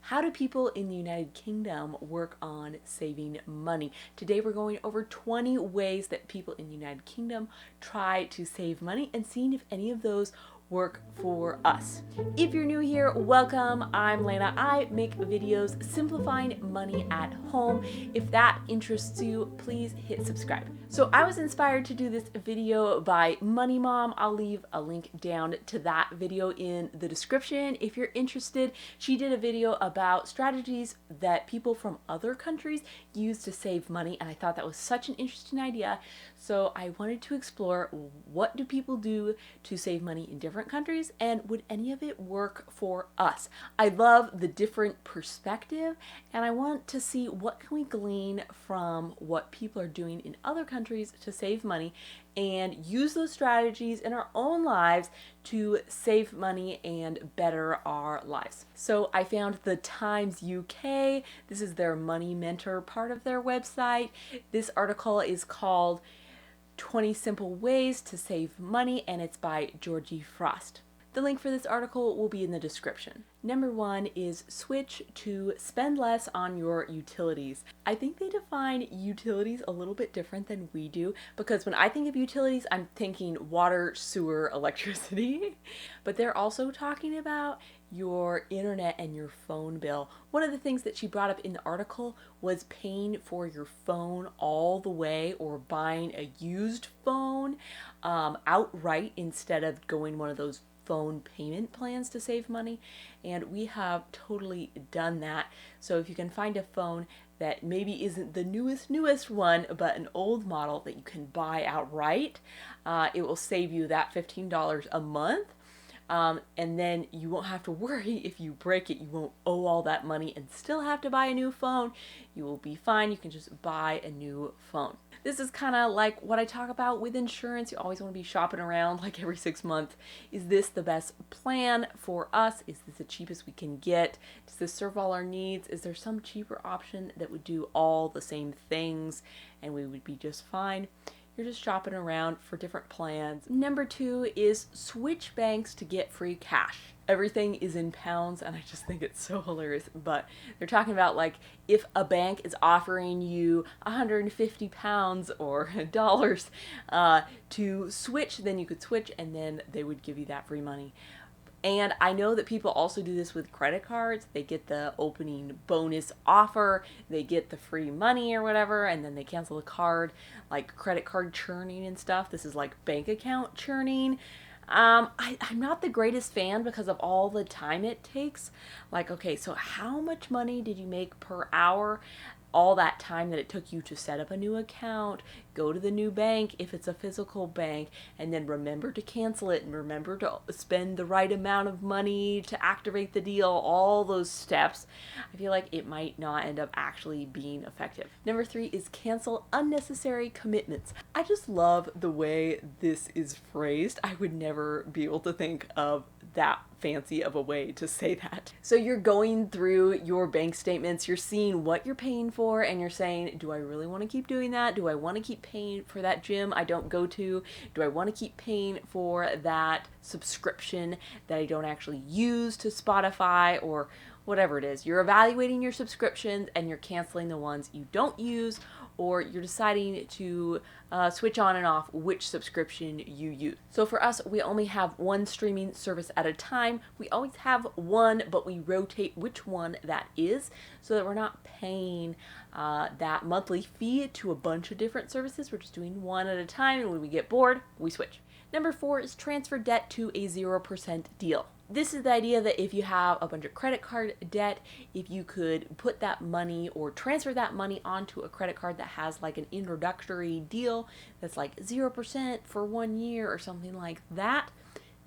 How do people in the United Kingdom work on saving money? Today we're going over 20 ways that people in the United Kingdom try to save money and seeing if any of those work for us. If you're new here, welcome. I'm Lana. I make videos simplifying money at home. If that interests you, please hit subscribe. So I was inspired to do this video by Money Mom. I'll leave a link down to that video in the description if you're interested. She did a video about strategies that people from other countries use to save money, and I thought that was such an interesting idea. So I wanted to explore, what do people do to save money in different countries, and would any of it work for us? I love the different perspective, and I want to see what can we glean from what people are doing in other countries to save money and use those strategies in our own lives to save money and better our lives. So I found the Times UK. This is their Money Mentor part of their website. This article is called 20 Simple Ways to Save Money, and it's by Georgie Frost. The link for this article will be in the description. Number 1 is switch to spend less on your utilities. I think they define utilities a little bit different than we do, because when I think of utilities, I'm thinking water, sewer, electricity. But they're also talking about your internet and your phone bill. One of the things that she brought up in the article was paying for your phone all the way, or buying a used phone outright instead of going one of those phone payment plans to save money, and we have totally done that. So if you can find a phone that maybe isn't the newest one, but an old model that you can buy outright, it will save you that $15 a month. And then you won't have to worry if you break it. You won't owe all that money and still have to buy a new phone. You will be fine. You can just buy a new phone. This is kind of like what I talk about with insurance. You always want to be shopping around like every 6 months. Is this the best plan for us? Is this the cheapest we can get? Does this serve all our needs? Is there some cheaper option that would do all the same things and we would be just fine? You're just shopping around for different plans. Number 2 is switch banks to get free cash. Everything is in pounds, and I just think it's so hilarious. But they're talking about, like, if a bank is offering you 150 pounds or dollars to switch, then you could switch, and then they would give you that free money. And I know that people also do this with credit cards. They get the opening bonus offer, they get the free money or whatever, and then they cancel the card, like credit card churning and stuff. This is like bank account churning. I'm not the greatest fan because of all the time it takes. Like, okay, so how much money did you make per hour? All that time that it took you to set up a new account, go to the new bank if it's a physical bank, and then remember to cancel it and remember to spend the right amount of money to activate the deal, all those steps. I feel like it might not end up actually being effective. Number 3 is cancel unnecessary commitments. I just love the way this is phrased. I would never be able to think of that fancy of a way to say that. So you're going through your bank statements, you're seeing what you're paying for, and you're saying, do I really want to keep doing that? Do I want to keep paying for that gym I don't go to? Do I want to keep paying for that subscription that I don't actually use to Spotify or whatever it is? You're evaluating your subscriptions and you're canceling the ones you don't use, or you're deciding to switch on and off which subscription you use. So for us, we only have one streaming service at a time. We always have one, but we rotate which one that is so that we're not paying that monthly fee to a bunch of different services. We're just doing one at a time, and when we get bored, we switch. Number 4 is transfer debt to a 0% deal. This is the idea that if you have a bunch of credit card debt, if you could put that money or transfer that money onto a credit card that has like an introductory deal that's like 0% for 1 year or something like that,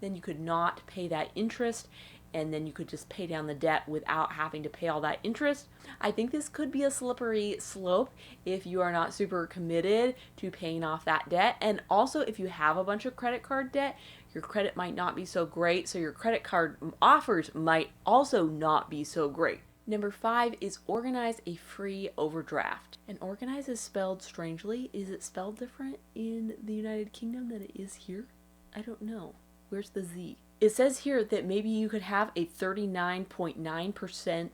then you could not pay that interest, and then you could just pay down the debt without having to pay all that interest. I think this could be a slippery slope if you are not super committed to paying off that debt. And also, if you have a bunch of credit card debt, your credit might not be so great, so your credit card offers might also not be so great. Number 5 is organize a free overdraft. And organize is spelled strangely. Is it spelled different in the United Kingdom than it is here? I don't know. Where's the Z? It says here that maybe you could have a 39.9%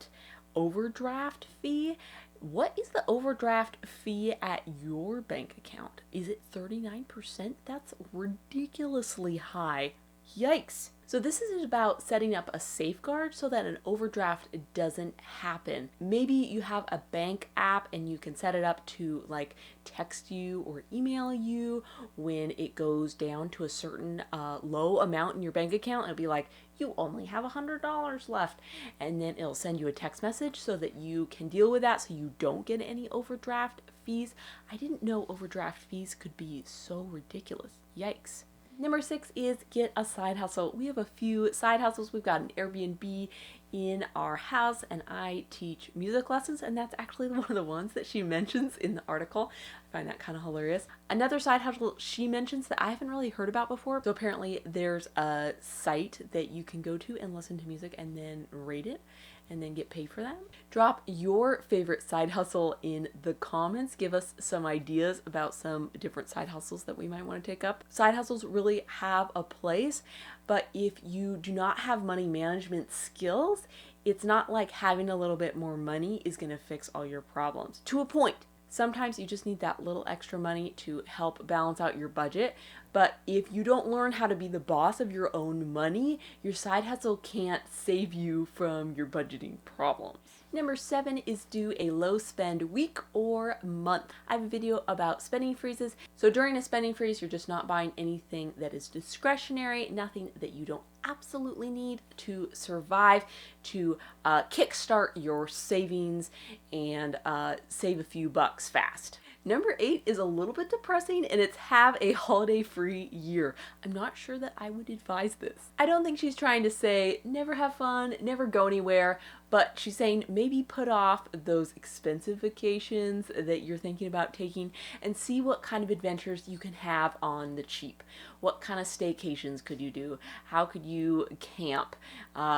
overdraft fee. What is the overdraft fee at your bank account? Is it 39%? That's ridiculously high. Yikes. So this is about setting up a safeguard so that an overdraft doesn't happen. Maybe you have a bank app and you can set it up to like text you or email you when it goes down to a certain low amount in your bank account. It'll be like, you only have $100 left. And then it'll send you a text message so that you can deal with that so you don't get any overdraft fees. I didn't know overdraft fees could be so ridiculous. Yikes. Number 6 is get a side hustle. We have a few side hustles. We've got an Airbnb in our house and I teach music lessons, and that's actually one of the ones that she mentions in the article. I find that kind of hilarious. Another side hustle she mentions that I haven't really heard about before. So apparently there's a site that you can go to and listen to music and then rate it and then get paid for that. Drop your favorite side hustle in the comments. Give us some ideas about some different side hustles that we might want to take up. Side hustles really have a place, but if you do not have money management skills, it's not like having a little bit more money is going to fix all your problems. To a point. Sometimes you just need that little extra money to help balance out your budget. But if you don't learn how to be the boss of your own money, your side hustle can't save you from your budgeting problems. Number 7 is do a low spend week or month. I have a video about spending freezes. So during a spending freeze, you're just not buying anything that is discretionary, nothing that you don't absolutely need to survive, to kickstart your savings and save a few bucks fast. Number 8 is a little bit depressing, and it's have a holiday-free year. I'm not sure that I would advise this. I don't think she's trying to say never have fun, never go anywhere, but she's saying maybe put off those expensive vacations that you're thinking about taking and see what kind of adventures you can have on the cheap. What kind of staycations could you do? How could you camp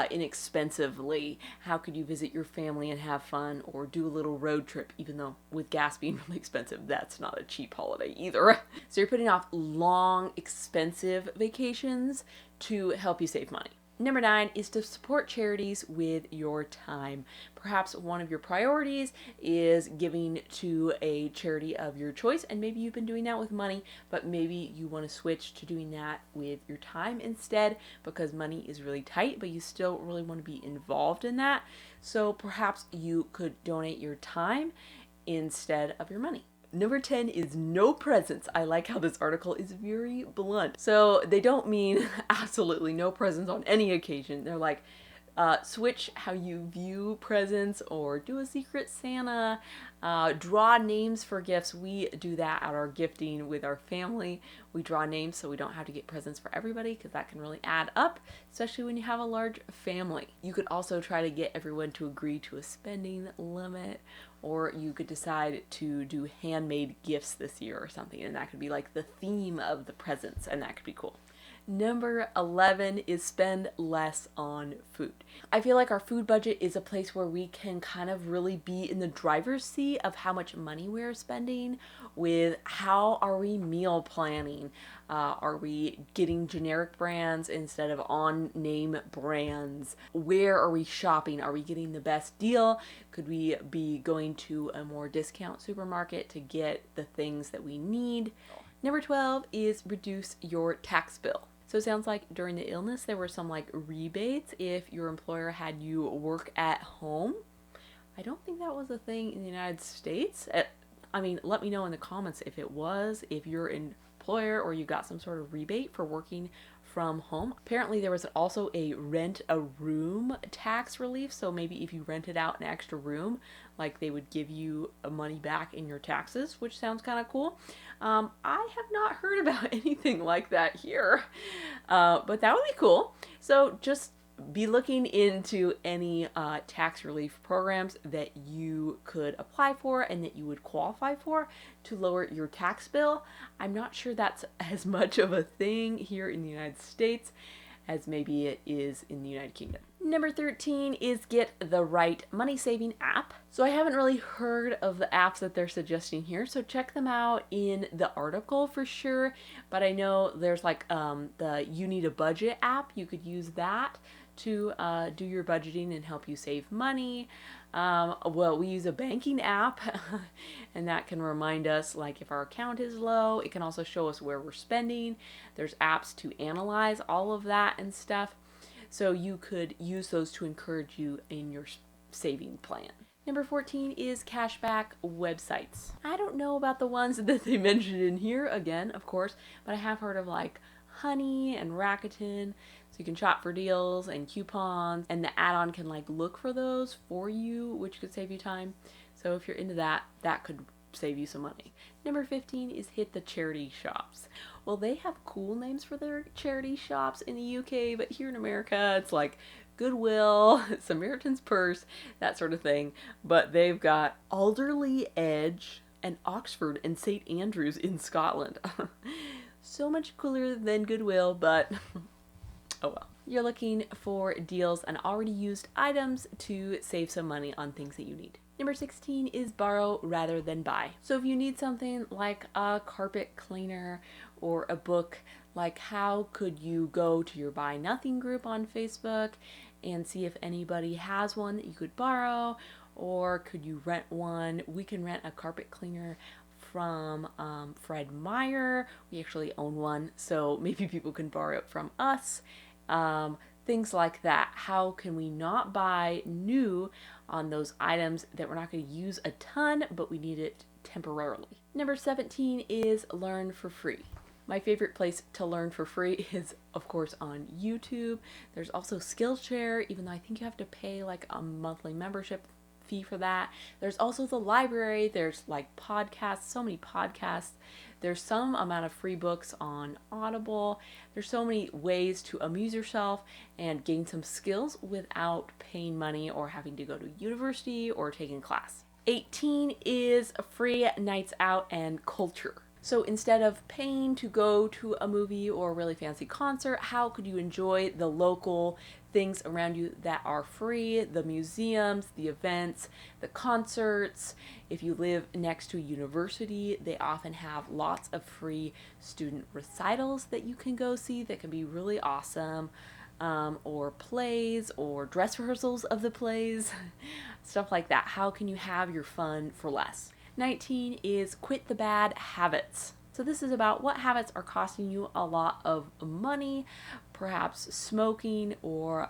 inexpensively? How could you visit your family and have fun, or do a little road trip, even though with gas being really expensive, that's not a cheap holiday either. So you're putting off long, expensive vacations to help you save money. Number 9 is to support charities with your time. Perhaps one of your priorities is giving to a charity of your choice, and maybe you've been doing that with money, but maybe you want to switch to doing that with your time instead because money is really tight, but you still really want to be involved in that. So perhaps you could donate your time instead of your money. Number 10 is no presents. I like how this article is very blunt. So they don't mean absolutely no presents on any occasion. They're like, switch how you view presents, or do a secret Santa, draw names for gifts. We do that at our gifting with our family. We draw names so we don't have to get presents for everybody, because that can really add up, especially when you have a large family. You could also try to get everyone to agree to a spending limit, or you could decide to do handmade gifts this year or something, and that could be like the theme of the presents, and that could be cool. Number 11 is spend less on food. I feel like our food budget is a place where we can kind of really be in the driver's seat of how much money we're spending, with how are we meal planning. Are we getting generic brands instead of on-name brands? Where are we shopping? Are we getting the best deal? Could we be going to a more discount supermarket to get the things that we need? Number 12 is reduce your tax bill. So it sounds like during the illness there were some like rebates if your employer had you work at home. I don't think that was a thing in the United States. I mean, let me know in the comments if it was, if your employer or you got some sort of rebate for working from home. Apparently there was also a rent a room tax relief, so maybe if you rented out an extra room, like they would give you money back in your taxes, which sounds kind of cool. I have not heard about anything like that here, but that would be cool. So just be looking into any tax relief programs that you could apply for and that you would qualify for to lower your tax bill. I'm not sure that's as much of a thing here in the United States as maybe it is in the United Kingdom. Number 13 is get the right money saving app. So I haven't really heard of the apps that they're suggesting here, so check them out in the article for sure. But I know there's like the You Need a Budget app. You could use that to do your budgeting and help you save money. Well, we use a banking app and that can remind us like if our account is low. It can also show us where we're spending. There's apps to analyze all of that and stuff. So you could use those to encourage you in your saving plan. Number 14 is cashback websites. I don't know about the ones that they mentioned in here, again, of course, but I have heard of like Honey and Rakuten. So you can shop for deals and coupons, and the add-on can like look for those for you, which could save you time. So if you're into that, that could save you some money. Number 15 is hit the charity shops. Well, they have cool names for their charity shops in the UK, but here in America, it's like Goodwill, Samaritan's Purse, that sort of thing. But they've got Alderley Edge and Oxford and St. Andrews in Scotland. So much cooler than Goodwill, but oh well. You're looking for deals on already used items to save some money on things that you need. Number 16 is borrow rather than buy. So if you need something like a carpet cleaner or a book, like how could you go to your Buy Nothing group on Facebook and see if anybody has one that you could borrow, or could you rent one? We can rent a carpet cleaner from Fred Meyer. We actually own one, so maybe people can borrow it from us. Things like that. How can we not buy new on those items that we're not going to use a ton, but we need it temporarily? Number 17 is learn for free. My favorite place to learn for free is, of course, on YouTube. There's also Skillshare, even though I think you have to pay like a monthly membership fee for that. There's also the library. There's like podcasts, so many podcasts. There's some amount of free books on Audible. There's so many ways to amuse yourself and gain some skills without paying money or having to go to university or taking class. 18 is free nights out and culture. So instead of paying to go to a movie or a really fancy concert, how could you enjoy the local things around you that are free? The museums, the events, the concerts. If you live next to a university, they often have lots of free student recitals that you can go see that can be really awesome. Or plays or dress rehearsals of the plays, stuff like that. How can you have your fun for less? 19 is quit the bad habits. So this is about what habits are costing you a lot of money, perhaps smoking or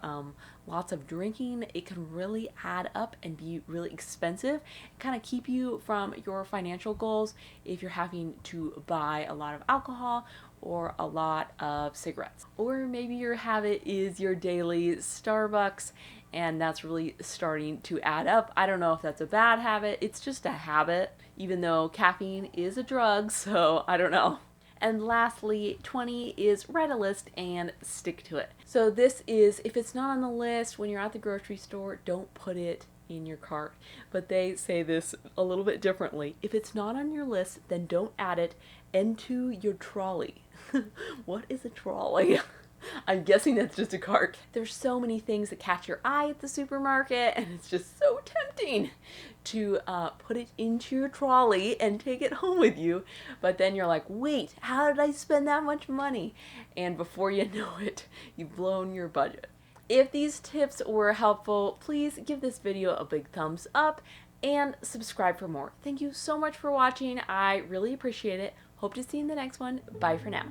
lots of drinking. It can really add up and be really expensive, kind of keep you from your financial goals if you're having to buy a lot of alcohol or a lot of cigarettes. Or maybe your habit is your daily Starbucks and that's really starting to add up. I don't know if that's a bad habit. It's just a habit, even though caffeine is a drug, so I don't know. And lastly, 20 is write a list and stick to it. So this is, if it's not on the list when you're at the grocery store, don't put it in your cart. But they say this a little bit differently. If it's not on your list, then don't add it into your trolley. What is a trolley? I'm guessing that's just a cart. There's so many things that catch your eye at the supermarket, and it's just so tempting to put it into your trolley and take it home with you. But then you're like, wait, how did I spend that much money? And before you know it, you've blown your budget. If these tips were helpful, please give this video a big thumbs up and subscribe for more. Thank you so much for watching. I really appreciate it. Hope to see you in the next one. Bye for now.